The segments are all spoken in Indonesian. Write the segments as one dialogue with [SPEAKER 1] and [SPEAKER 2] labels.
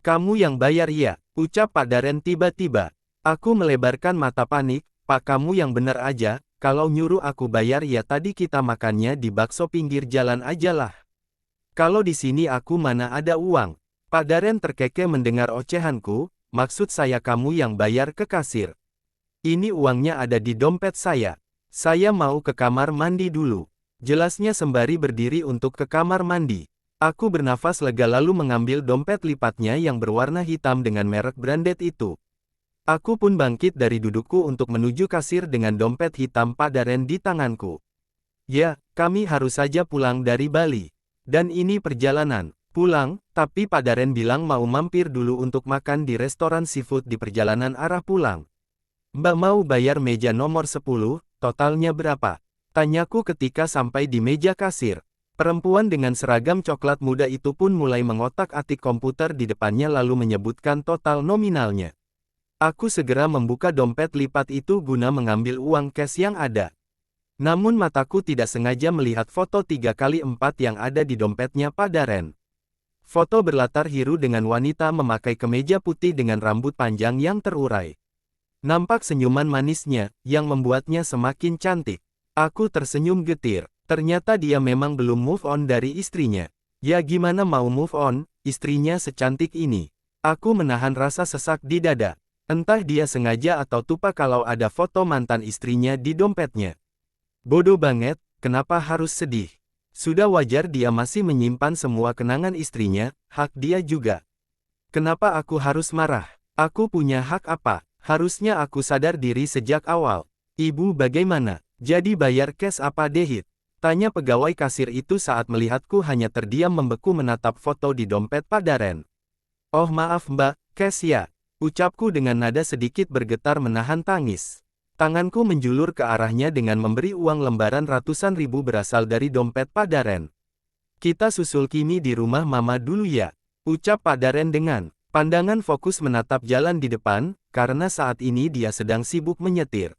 [SPEAKER 1] Kamu yang bayar ya, ucap Pak Daren tiba-tiba. Aku melebarkan mata panik, Pak kamu yang benar aja, kalau nyuruh aku bayar ya tadi kita makannya di bakso pinggir jalan aja lah. Kalau di sini aku mana ada uang. Pak Daren terkekeh mendengar ocehanku, maksud saya kamu yang bayar ke kasir. Ini uangnya ada di dompet saya. Saya mau ke kamar mandi dulu. Jelasnya sembari berdiri untuk ke kamar mandi. Aku bernafas lega lalu mengambil dompet lipatnya yang berwarna hitam dengan merek branded itu. Aku pun bangkit dari dudukku untuk menuju kasir dengan dompet hitam Pak Daren di tanganku. Ya, kami harus saja pulang dari Bali. Dan ini perjalanan. Pulang, tapi Pak Daren bilang mau mampir dulu untuk makan di restoran seafood di perjalanan arah pulang. Mbak mau bayar meja nomor 10, totalnya berapa? Tanyaku ketika sampai di meja kasir. Perempuan dengan seragam coklat muda itu pun mulai mengotak-atik komputer di depannya lalu menyebutkan total nominalnya. Aku segera membuka dompet lipat itu guna mengambil uang cash yang ada. Namun mataku tidak sengaja melihat foto 3x4 yang ada di dompetnya Pak Daren. Foto berlatar biru dengan wanita memakai kemeja putih dengan rambut panjang yang terurai. Nampak senyuman manisnya, yang membuatnya semakin cantik. Aku tersenyum getir. Ternyata dia memang belum move on dari istrinya. Ya gimana mau move on, istrinya secantik ini. Aku menahan rasa sesak di dada. Entah dia sengaja atau tupa kalau ada foto mantan istrinya di dompetnya. Bodoh banget, kenapa harus sedih? Sudah wajar dia masih menyimpan semua kenangan istrinya, hak dia juga. Kenapa aku harus marah? Aku punya hak apa? Harusnya aku sadar diri sejak awal. Ibu bagaimana? Jadi bayar cash apa debit? Tanya pegawai kasir itu saat melihatku hanya terdiam membeku menatap foto di dompet Pak Daren. Oh maaf mbak, cash ya. Ucapku dengan nada sedikit bergetar menahan tangis. Tanganku menjulur ke arahnya dengan memberi uang lembaran ratusan ribu berasal dari dompet Pak Daren. Kita susul Kimi di rumah mama dulu ya. Ucap Pak Daren dengan pandangan fokus menatap jalan di depan, karena saat ini dia sedang sibuk menyetir.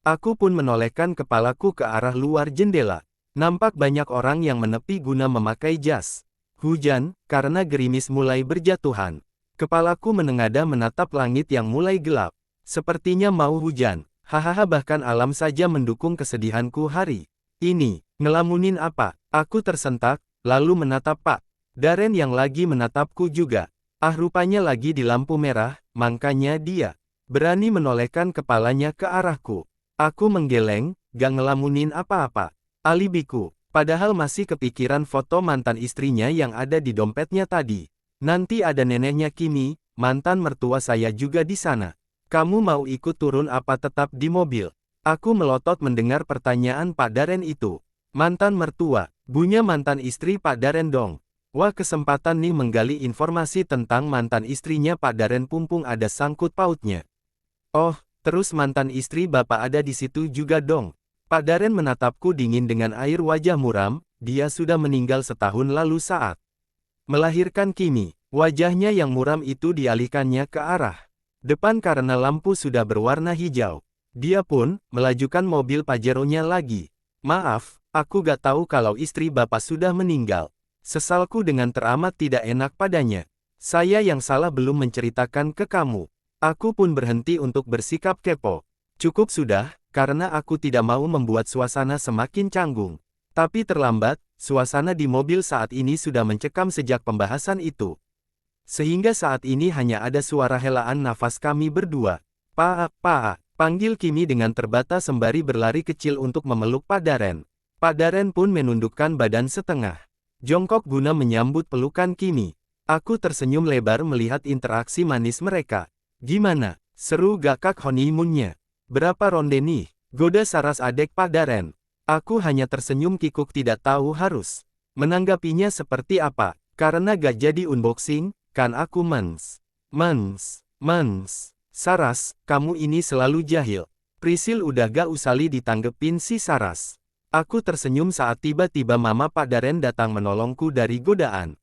[SPEAKER 1] Aku pun menolehkan kepalaku ke arah luar jendela. Nampak banyak orang yang menepi guna memakai jas hujan, karena gerimis mulai berjatuhan. Kepalaku menengadah menatap langit yang mulai gelap. Sepertinya mau hujan. Hahaha bahkan alam saja mendukung kesedihanku hari ini. Ngelamunin apa? Aku tersentak, lalu menatap Pak Daren yang lagi menatapku juga. Ah rupanya lagi di lampu merah, makanya dia berani menolehkan kepalanya ke arahku. Aku menggeleng, gak ngelamunin apa-apa. Alibiku, padahal masih kepikiran foto mantan istrinya yang ada di dompetnya tadi. Nanti ada neneknya Kimi, mantan mertua saya juga di sana. Kamu mau ikut turun apa tetap di mobil? Aku melotot mendengar pertanyaan Pak Daren itu. Mantan mertua, bunyi mantan istri Pak Daren dong. Wah kesempatan nih menggali informasi tentang mantan istrinya Pak Daren pumpung ada sangkut pautnya. Oh, terus mantan istri Bapak ada di situ juga dong. Pak Daren menatapku dingin dengan air wajah muram, dia sudah meninggal setahun lalu saat melahirkan Kimi. Wajahnya yang muram itu dialihkannya ke arah depan karena lampu sudah berwarna hijau. Dia pun melajukan mobil Pajero-nya lagi. Maaf, aku gak tahu kalau istri Bapak sudah meninggal. Sesalku dengan teramat tidak enak padanya. Saya yang salah belum menceritakan ke kamu. Aku pun berhenti untuk bersikap kepo. Cukup sudah. Karena aku tidak mau membuat suasana semakin canggung. Tapi terlambat, suasana di mobil saat ini sudah mencekam sejak pembahasan itu. Sehingga saat ini hanya ada suara helaan nafas kami berdua. Pak, panggil Kimi dengan terbatas sembari berlari kecil untuk memeluk Pak Daren. Pak Daren pun menundukkan badan setengah jongkok guna menyambut pelukan Kimi. Aku tersenyum lebar melihat interaksi manis mereka. Gimana? Seru gak kak honeymoon-nya? Berapa ronde nih? Goda saras adek Pak Daren. Aku hanya tersenyum kikuk tidak tahu harus menanggapinya seperti apa. Karena gak jadi unboxing, kan aku mens. Saras, kamu ini selalu jahil. Prisil udah gak usali ditanggepin si Saras. Aku tersenyum saat tiba-tiba mama Pak Daren datang menolongku dari godaan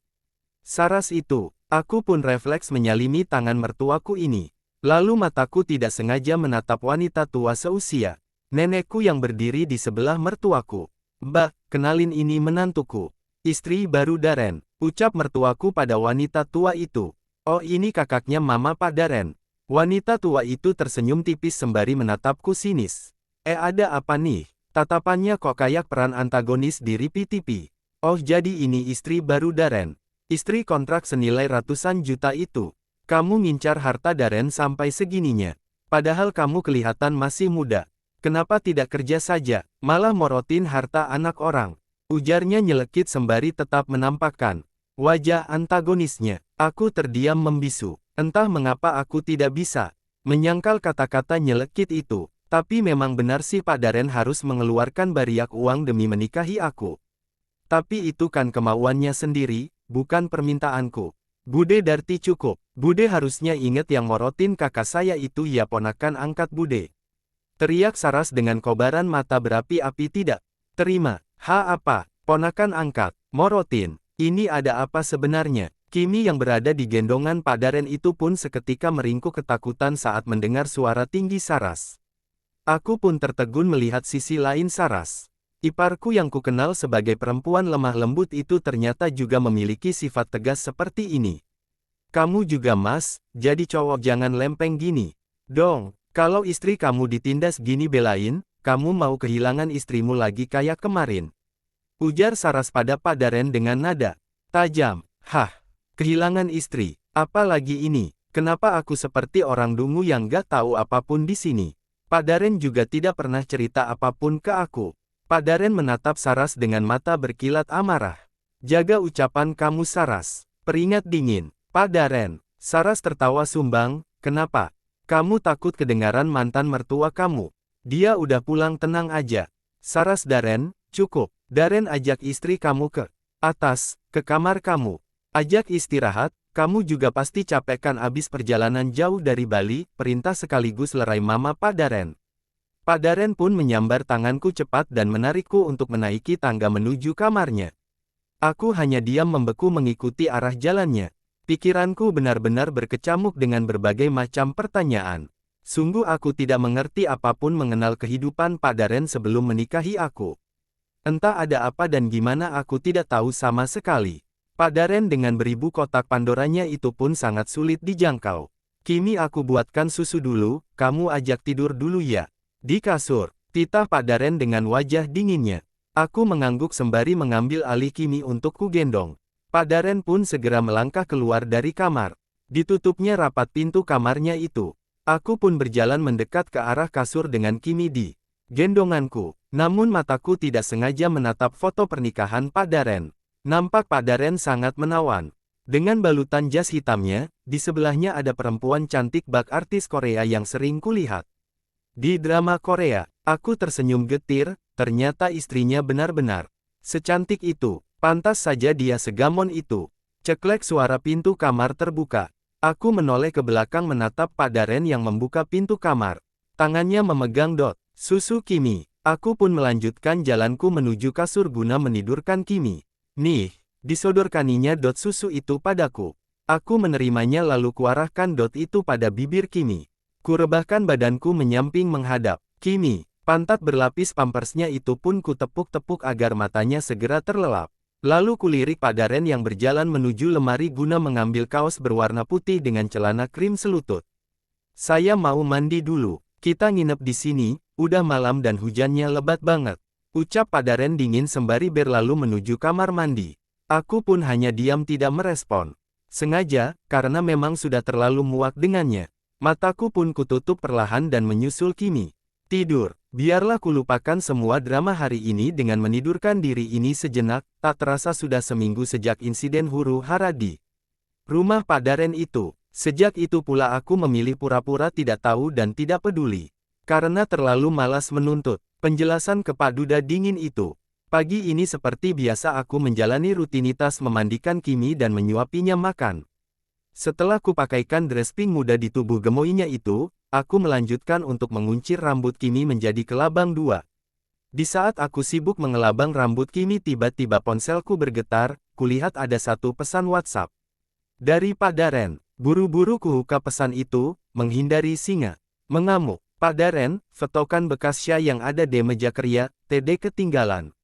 [SPEAKER 1] Saras itu. Aku pun refleks menyalimi tangan mertuaku ini. Lalu mataku tidak sengaja menatap wanita tua seusia nenekku yang berdiri di sebelah mertuaku. Mbak, kenalin ini menantuku. Istri baru Daren, ucap mertuaku pada wanita tua itu. Oh, ini kakaknya Mama Pak Daren. Wanita tua itu tersenyum tipis sembari menatapku sinis. Ada apa nih? Tatapannya kok kayak peran antagonis di TV. Oh, jadi ini istri baru Daren. Istri kontrak senilai ratusan juta itu. Kamu ngincar harta Daren sampai segininya. Padahal kamu kelihatan masih muda. Kenapa tidak kerja saja, malah morotin harta anak orang? Ujarnya nyelekit sembari tetap menampakkan wajah antagonisnya. Aku terdiam membisu. Entah mengapa aku tidak bisa menyangkal kata-kata nyelekit itu. Tapi memang benar sih Pak Daren harus mengeluarkan bariak uang demi menikahi aku. Tapi itu kan kemauannya sendiri, bukan permintaanku. Bude Darti cukup. Bude harusnya inget yang morotin kakak saya itu ya ponakan angkat Bude. Teriak Saras dengan kobaran mata berapi-api tidak. Terima. Apa? Ponakan angkat. Morotin. Ini ada apa sebenarnya? Kimi yang berada di gendongan Pak Daren itu pun seketika meringkuk ketakutan saat mendengar suara tinggi Saras. Aku pun tertegun melihat sisi lain Saras. Iparku yang kukenal sebagai perempuan lemah lembut itu ternyata juga memiliki sifat tegas seperti ini. Kamu juga Mas, jadi cowok jangan lempeng gini. Dong, kalau istri kamu ditindas gini belain, kamu mau kehilangan istrimu lagi kayak kemarin. Ujar Saras pada Pak Daren dengan nada tajam. Hah, kehilangan istri, apalagi ini, kenapa aku seperti orang dungu yang gak tahu apapun di sini. Pak Daren juga tidak pernah cerita apapun ke aku. Pak Daren menatap Saras dengan mata berkilat amarah. Jaga ucapan kamu Saras, peringat dingin. Pak Daren, Saras tertawa sumbang, kenapa? Kamu takut kedengaran mantan mertua kamu? Dia udah pulang tenang aja. Saras Daren, cukup. Daren ajak istri kamu ke atas, ke kamar kamu. Ajak istirahat, kamu juga pasti capek kan abis perjalanan jauh dari Bali, perintah sekaligus lerai Mama Pak Daren. Pak Daren pun menyambar tanganku cepat dan menarikku untuk menaiki tangga menuju kamarnya. Aku hanya diam membeku mengikuti arah jalannya. Pikiranku benar-benar berkecamuk dengan berbagai macam pertanyaan. Sungguh aku tidak mengerti apapun mengenal kehidupan Pak Daren sebelum menikahi aku. Entah ada apa dan gimana aku tidak tahu sama sekali. Pak Daren dengan beribu kotak Pandoranya itu pun sangat sulit dijangkau. Kimi aku buatkan susu dulu, kamu ajak tidur dulu ya. Di kasur, titah Pak Daren dengan wajah dinginnya. Aku mengangguk sembari mengambil alih Kimi untuk kugendong. Pak Daren pun segera melangkah keluar dari kamar. Ditutupnya rapat pintu kamarnya itu. Aku pun berjalan mendekat ke arah kasur dengan Kimi di gendonganku. Namun mataku tidak sengaja menatap foto pernikahan Pak Daren. Nampak Pak Daren sangat menawan. Dengan balutan jas hitamnya, di sebelahnya ada perempuan cantik bak artis Korea yang sering kulihat di drama Korea. Aku tersenyum getir, ternyata istrinya benar-benar secantik itu. Pantas saja dia segamon itu. Ceklek suara pintu kamar terbuka. Aku menoleh ke belakang menatap Pak Daren yang membuka pintu kamar. Tangannya memegang susu Kimi. Aku pun melanjutkan jalanku menuju kasur guna menidurkan Kimi. Nih, disodorkaninya susu itu padaku. Aku menerimanya lalu kuarahkan itu pada bibir Kimi. Kurebahkan badanku menyamping menghadap Kimi. Pantat berlapis pampersnya itu pun kutepuk-tepuk agar matanya segera terlelap. Lalu kulirik Pak Daren yang berjalan menuju lemari guna mengambil kaos berwarna putih dengan celana krim selutut. Saya mau mandi dulu. Kita nginep di sini, udah malam dan hujannya lebat banget. Ucap Pak Daren dingin sembari berlalu menuju kamar mandi. Aku pun hanya diam tidak merespon. Sengaja, karena memang sudah terlalu muak dengannya. Mataku pun kututup perlahan dan menyusul Kimi. Tidur, biarlah kulupakan semua drama hari ini dengan menidurkan diri ini sejenak. Tak terasa sudah seminggu sejak insiden huru hara di rumah Pak Daren itu. Sejak itu pula aku memilih pura-pura tidak tahu dan tidak peduli. Karena terlalu malas menuntut penjelasan ke Pak Duda dingin itu. Pagi ini seperti biasa aku menjalani rutinitas memandikan Kimi dan menyuapinya makan. Setelah kupakaikan dress pink muda di tubuh gemoynya itu, aku melanjutkan untuk menguncir rambut Kimi menjadi kelabang dua. Di saat aku sibuk mengelabang rambut Kimi tiba-tiba ponselku bergetar, kulihat ada satu pesan WhatsApp. Dari Pak Daren. Buru-buru kubuka pesan itu, menghindari singa. Mengamuk. Pak Daren, fotokan bekas Syah yang ada di meja kerja, TD ketinggalan.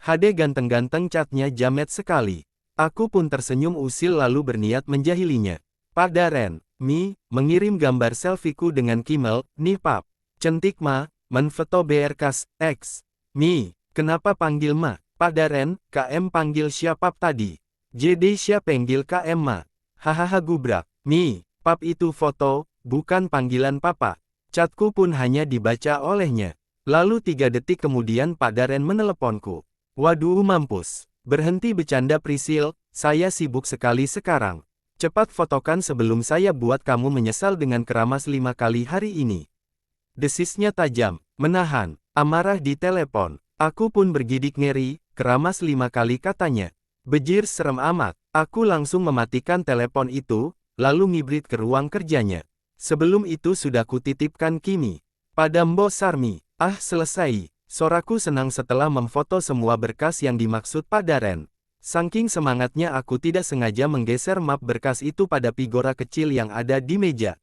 [SPEAKER 1] HD ganteng-ganteng catnya jamet sekali. Aku pun tersenyum usil lalu berniat menjahilinya. Pak Daren, mengirim gambar selfieku dengan Kimmel, nih pap. Cantik menfoto BRKs, X. Kenapa panggil Pak Daren, KM panggil siapa tadi? JD siapa panggil KM Hahaha gubrak. Pap itu foto, bukan panggilan papa. Chatku pun hanya dibaca olehnya. Lalu 3 detik kemudian Pak Daren meneleponku. Waduh mampus. Berhenti bercanda Prisil, saya sibuk sekali sekarang. Cepat fotokan sebelum saya buat kamu menyesal dengan keramas 5 kali hari ini. Desisnya tajam, menahan, amarah di telepon. Aku pun bergidik ngeri, keramas 5 kali katanya. Bejir serem amat, aku langsung mematikan telepon itu, lalu ngibrit ke ruang kerjanya. Sebelum itu sudah kutitipkan Kimi pada Mbok Sarmi. Selesai. Soraku senang setelah memfoto semua berkas yang dimaksud Pak Daren. Saking semangatnya aku tidak sengaja menggeser map berkas itu pada figura kecil yang ada di meja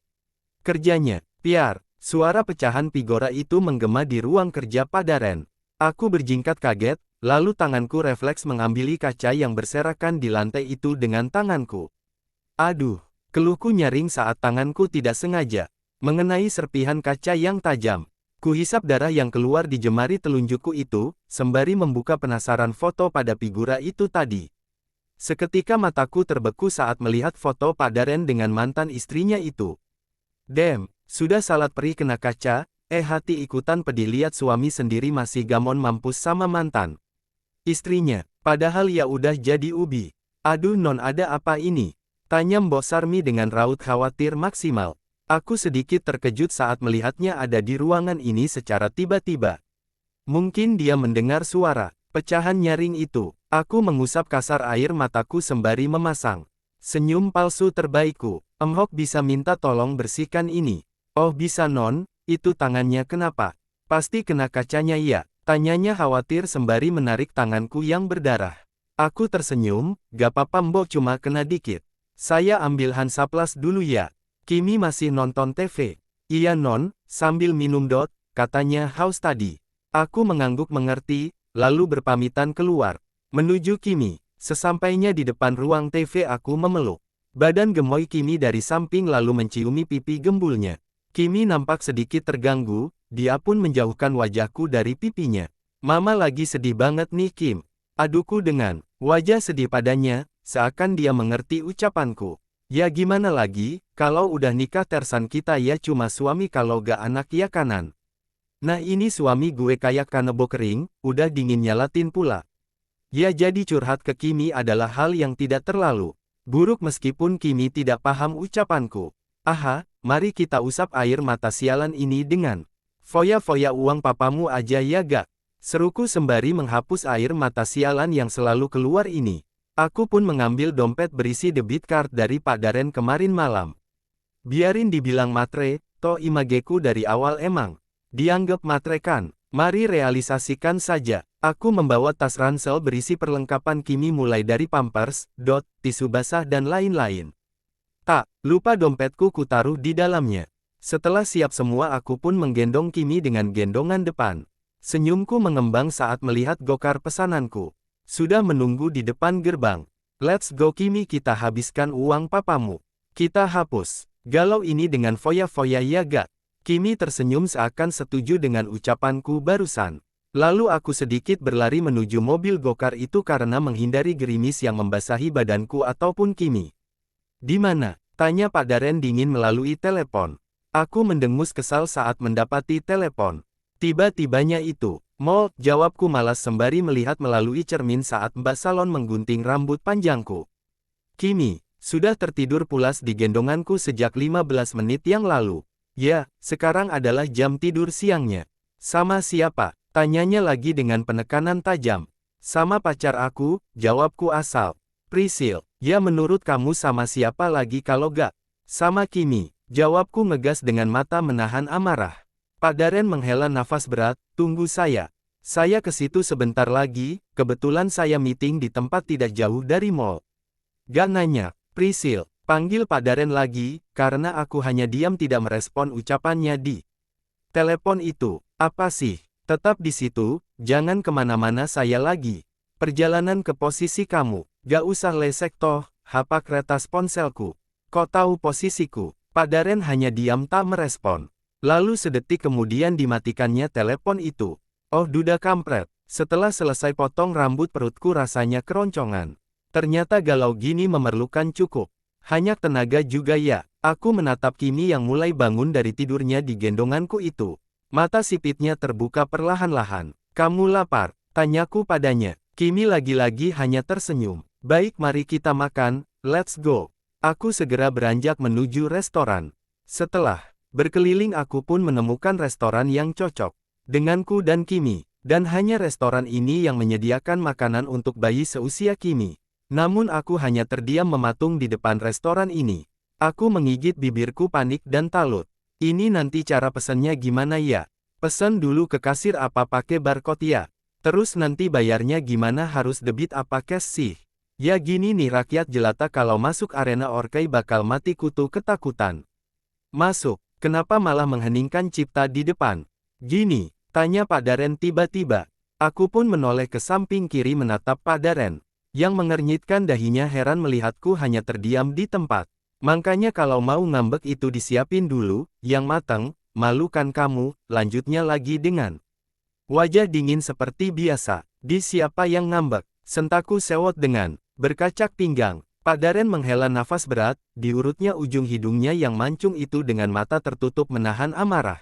[SPEAKER 1] kerjanya. Piar, suara pecahan figura itu menggema di ruang kerja Pak Daren. Aku berjingkat kaget, lalu tanganku refleks mengambil kaca yang berserakan di lantai itu dengan tanganku. Aduh, keluhku nyaring saat tanganku tidak sengaja mengenai serpihan kaca yang tajam. Kuhisap darah yang keluar di jemari telunjukku itu, sembari membuka penasaran foto pada figura itu tadi. Seketika mataku terbeku saat melihat foto Pak Daren dengan mantan istrinya itu. Damn, sudah salat perih kena kaca, hati ikutan pedih lihat suami sendiri masih gamon mampus sama mantan istrinya, padahal ya udah jadi ubi. Aduh non ada apa ini? Tanya Mbok Sarmi dengan raut khawatir maksimal. Aku sedikit terkejut saat melihatnya ada di ruangan ini secara tiba-tiba. Mungkin dia mendengar suara pecahan nyaring itu. Aku mengusap kasar air mataku sembari memasang senyum palsu terbaikku. Emhok bisa minta tolong bersihkan ini. Oh bisa non, itu tangannya kenapa? Pasti kena kacanya ya? Tanyanya khawatir sembari menarik tanganku yang berdarah. Aku tersenyum, gak apa-apa Mbok cuma kena dikit. Saya ambil Hansaplast dulu ya. Kimi masih nonton TV. Iya non, sambil minum katanya haus tadi. Aku mengangguk mengerti, lalu berpamitan keluar. Menuju Kimi. Sesampainya di depan ruang TV aku memeluk badan gemoy Kimi dari samping lalu menciumi pipi gembulnya. Kimi nampak sedikit terganggu, dia pun menjauhkan wajahku dari pipinya. Mama lagi sedih banget nih Kim. Aduku dengan wajah sedih padanya, seakan dia mengerti ucapanku. Ya gimana lagi, kalau udah nikah tersan kita ya cuma suami kalau gak anak ya kanan. Nah ini suami gue kayak kanebo kering, udah dingin nyalatin pula. Ya jadi curhat ke Kimi adalah hal yang tidak terlalu buruk meskipun Kimi tidak paham ucapanku. Aha, mari kita usap air mata sialan ini dengan foya-foya uang papamu aja ya gak? Seruku sembari menghapus air mata sialan yang selalu keluar ini. Aku pun mengambil dompet berisi debit card dari Pak Daren kemarin malam. Biarin dibilang matre, toh imageku dari awal emang dianggap matre kan. Mari realisasikan saja. Aku membawa tas ransel berisi perlengkapan Kimi mulai dari pampers, tisu basah dan lain-lain. Tak lupa dompetku kutaruh di dalamnya. Setelah siap semua aku pun menggendong Kimi dengan gendongan depan. Senyumku mengembang saat melihat gokar pesananku sudah menunggu di depan gerbang. Let's go Kimi, kita habiskan uang papamu. Kita hapus galau ini dengan foya-foya ya gak? Kimi tersenyum seakan setuju dengan ucapanku barusan. Lalu aku sedikit berlari menuju mobil gokar itu karena menghindari gerimis yang membasahi badanku ataupun Kimi. Di mana? Tanya Pak Daren dingin melalui telepon. Aku mendengus kesal saat mendapati telepon. Tiba-tibanya itu. Mall, jawabku malas sembari melihat melalui cermin saat Mbak Salon menggunting rambut panjangku. Kimi, sudah tertidur pulas di gendonganku sejak 15 menit yang lalu. Ya, sekarang adalah jam tidur siangnya. Sama siapa? Tanyanya lagi dengan penekanan tajam. Sama pacar aku, jawabku asal. Prisil, ya menurut kamu sama siapa lagi kalau gak? Sama Kimi, jawabku ngegas dengan mata menahan amarah. Pak Daren menghela nafas berat, tunggu saya. Saya ke situ sebentar lagi, kebetulan saya meeting di tempat tidak jauh dari mall. Gak nanya, Prisil, panggil Pak Daren lagi, karena aku hanya diam tidak merespon ucapannya di telepon itu. Apa sih? Tetap di situ, jangan kemana-mana saya lagi. Perjalanan ke posisi kamu, gak usah lesek toh, hapak retas ponselku. Kau tahu posisiku? Pak Daren hanya diam tak merespon. Lalu sedetik kemudian dimatikannya telepon itu. Oh duda kampret, setelah selesai potong rambut perutku rasanya keroncongan. Ternyata galau gini memerlukan cukup. Hanya tenaga juga ya. Aku menatap Kimi yang mulai bangun dari tidurnya di gendonganku itu. Mata sipitnya terbuka perlahan-lahan. Kamu lapar? Tanyaku padanya. Kimi lagi-lagi hanya tersenyum. Baik mari kita makan, let's go. Aku segera beranjak menuju restoran. Setelah berkeliling aku pun menemukan restoran yang cocok denganku dan Kimi, dan hanya restoran ini yang menyediakan makanan untuk bayi seusia Kimi. Namun aku hanya terdiam mematung di depan restoran ini. Aku menggigit bibirku panik dan talut. Ini nanti cara pesannya gimana ya? Pesan dulu ke kasir apa pakai barcode ya? Terus nanti bayarnya gimana, harus debit apa cash sih? Ya gini nih rakyat jelata, kalau masuk arena orkai bakal mati kutu ketakutan. Masuk. Kenapa malah mengheningkan cipta di depan? Gini, tanya Pak Daren tiba-tiba. Aku pun menoleh ke samping kiri menatap Pak Daren, yang mengernyitkan dahinya heran melihatku hanya terdiam di tempat. Makanya kalau mau ngambek itu disiapin dulu, yang matang, malu kan kamu, lanjutnya lagi dengan wajah dingin seperti biasa. Di siapa yang ngambek? Sentaku sewot dengan berkacak pinggang. Pak Daren menghela nafas berat, diurutnya ujung hidungnya yang mancung itu dengan mata tertutup menahan amarah.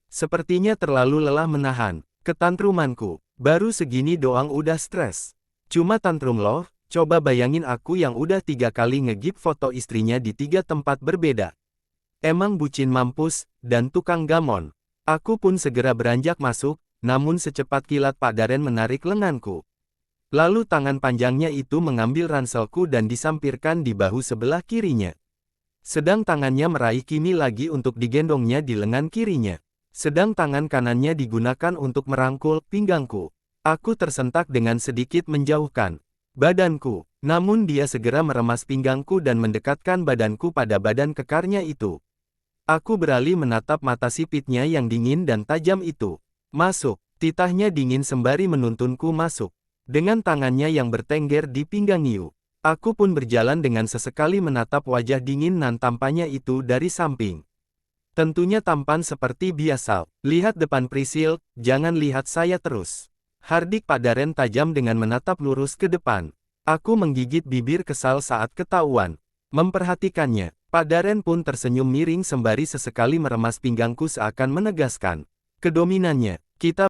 [SPEAKER 1] Sepertinya terlalu lelah menahan ketantrumanku. Baru segini doang udah stres. Cuma tantrum loh, coba bayangin aku yang udah 3 kali ngegip foto istrinya di 3 tempat berbeda. Emang bucin mampus, dan tukang gamon. Aku pun segera beranjak masuk, namun secepat kilat Pak Daren menarik lenganku. Lalu tangan panjangnya itu mengambil ranselku dan disampirkan di bahu sebelah kirinya. Sedang tangannya meraih Kimi lagi untuk digendongnya di lengan kirinya. Sedang tangan kanannya digunakan untuk merangkul pinggangku. Aku tersentak dengan sedikit menjauhkan badanku. Namun dia segera meremas pinggangku dan mendekatkan badanku pada badan kekarnya itu. Aku beralih menatap mata sipitnya yang dingin dan tajam itu. Masuk, titahnya dingin sembari menuntunku masuk. Dengan tangannya yang bertengger di pinggang Yu, aku pun berjalan dengan sesekali menatap wajah dingin nan tampannya itu dari samping. Tentunya tampan seperti biasa. Lihat depan Prisil, jangan lihat saya terus. Hardik Pak Daren tajam dengan menatap lurus ke depan. Aku menggigit bibir kesal saat ketahuan. Memperhatikannya, Pak Daren pun tersenyum miring sembari sesekali meremas pinggangku seakan menegaskan kedominannya. Kita